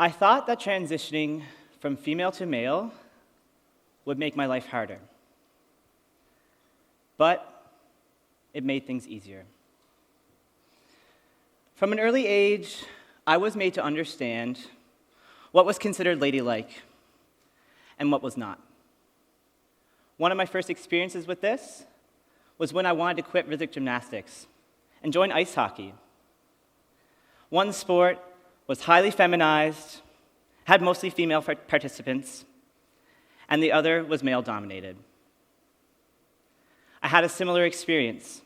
I thought that transitioning from female to male would make my life harder. But it made things easier. From an early age, I was made to understand what was considered ladylike and what was not. One of my first experiences with this was when I wanted to quit rhythmic gymnastics and join ice hockey. One sport was highly feminized, had mostly female participants, and the other was male-dominated. I had a similar experience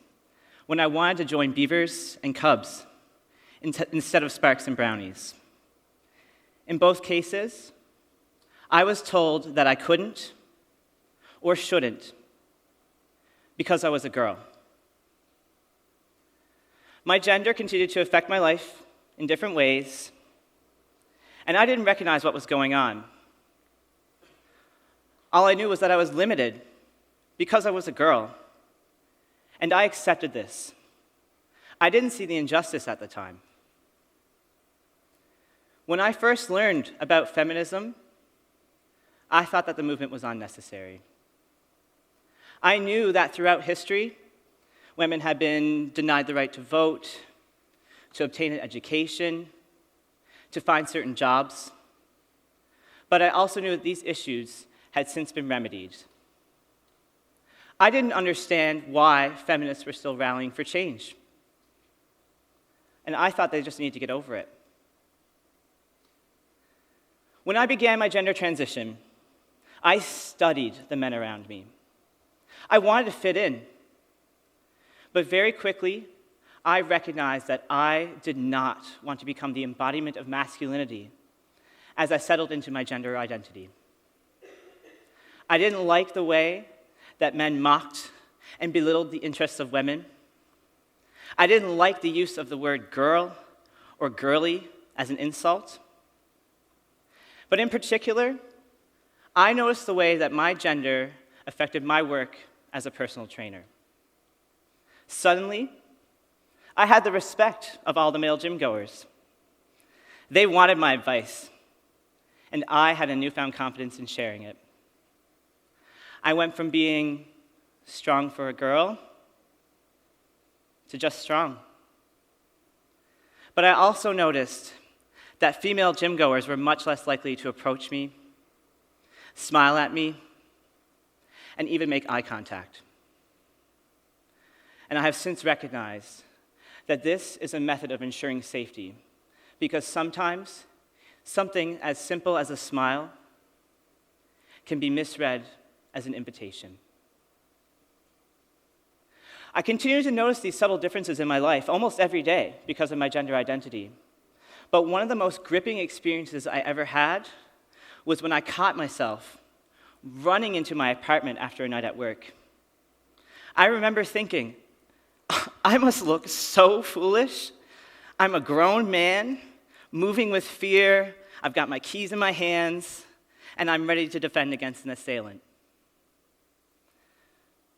when I wanted to join Beavers and Cubs instead of Sparks and Brownies. In both cases, I was told that I couldn't or shouldn't because I was a girl. My gender continued to affect my life in different ways, and I didn't recognize what was going on. All I knew was that I was limited because I was a girl, and I accepted this. I didn't see the injustice at the time. When I first learned about feminism, I thought that the movement was unnecessary. I knew that throughout history, women had been denied the right to vote, to obtain an education, to find certain jobs. But I also knew that these issues had since been remedied. I didn't understand why feminists were still rallying for change. And I thought they just needed to get over it. When I began my gender transition, I studied the men around me. I wanted to fit in. But very quickly, I recognized that I did not want to become the embodiment of masculinity as I settled into my gender identity. I didn't like the way that men mocked and belittled the interests of women. I didn't like the use of the word girl or girly as an insult. But in particular, I noticed the way that my gender affected my work as a personal trainer. Suddenly, I had the respect of all the male gym goers. They wanted my advice, and I had a newfound confidence in sharing it. I went from being strong for a girl to just strong. But I also noticed that female gym goers were much less likely to approach me, smile at me, and even make eye contact. And I have since recognized that this is a method of ensuring safety, because sometimes something as simple as a smile can be misread as an invitation. I continue to notice these subtle differences in my life almost every day because of my gender identity. But one of the most gripping experiences I ever had was when I caught myself running into my apartment after a night at work. I remember thinking, I must look so foolish. I'm a grown man, moving with fear. I've got my keys in my hands, and I'm ready to defend against an assailant.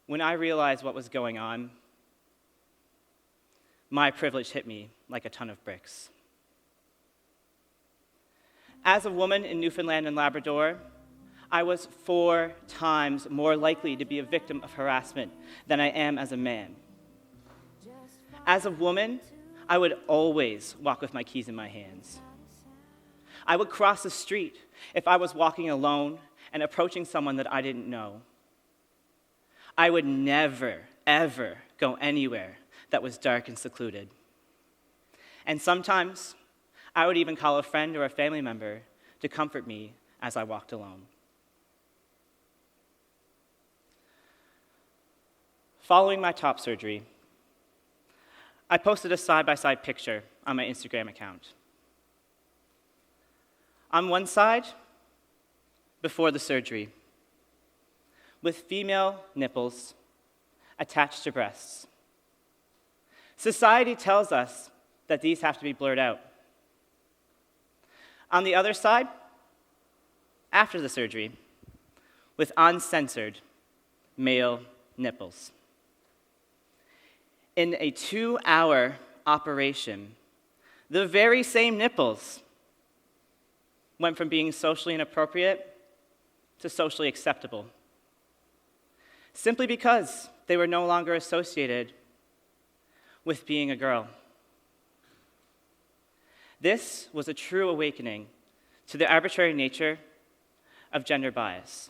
When I realized what was going on, my privilege hit me like a ton of bricks. As a woman in Newfoundland and Labrador, I was 4 times more likely to be a victim of harassment than I am as a man. As a woman, I would always walk with my keys in my hands. I would cross the street if I was walking alone and approaching someone that I didn't know. I would never, ever go anywhere that was dark and secluded. And sometimes, I would even call a friend or a family member to comfort me as I walked alone. Following my top surgery, I posted a side-by-side picture on my Instagram account. On one side, before the surgery, with female nipples attached to breasts. Society tells us that these have to be blurred out. On the other side, after the surgery, with uncensored male nipples. In a 2-hour operation, the very same nipples went from being socially inappropriate to socially acceptable, simply because they were no longer associated with being a girl. This was a true awakening to the arbitrary nature of gender bias.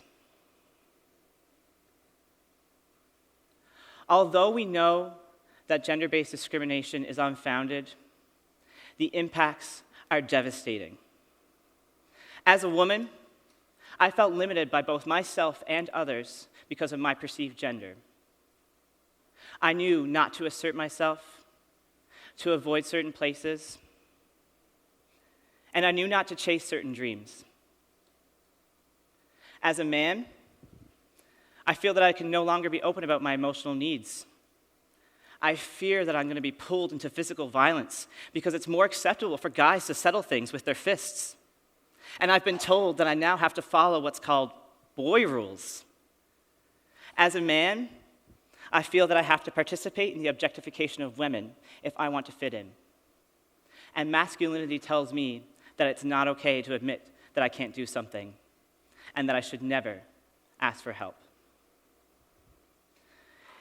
Although we know that gender-based discrimination is unfounded, the impacts are devastating. As a woman, I felt limited by both myself and others because of my perceived gender. I knew not to assert myself, to avoid certain places, and I knew not to chase certain dreams. As a man, I feel that I can no longer be open about my emotional needs. I fear that I'm going to be pulled into physical violence because it's more acceptable for guys to settle things with their fists. And I've been told that I now have to follow what's called boy rules. As a man, I feel that I have to participate in the objectification of women if I want to fit in. And masculinity tells me that it's not okay to admit that I can't do something and that I should never ask for help.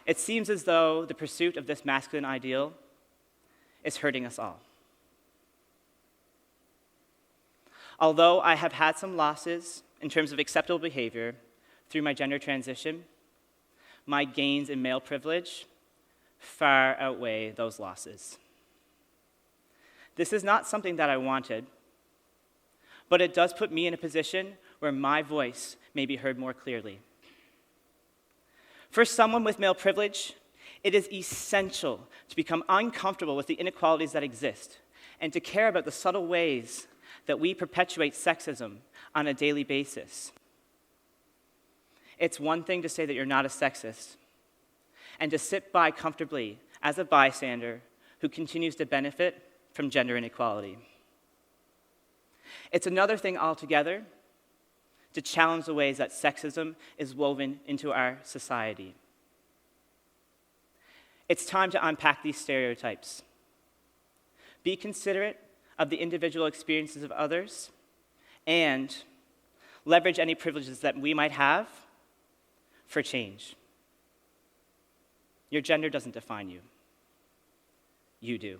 It seems as though the pursuit of this masculine ideal is hurting us all. Although I have had some losses in terms of acceptable behavior through my gender transition, my gains in male privilege far outweigh those losses. This is not something that I wanted, but it does put me in a position where my voice may be heard more clearly. For someone with male privilege, it is essential to become uncomfortable with the inequalities that exist and to care about the subtle ways that we perpetuate sexism on a daily basis. It's one thing to say that you're not a sexist and to sit by comfortably as a bystander who continues to benefit from gender inequality. It's another thing altogether to challenge the ways that sexism is woven into our society. It's time to unpack these stereotypes. Be considerate of the individual experiences of others and leverage any privileges that we might have for change. Your gender doesn't define you. You do.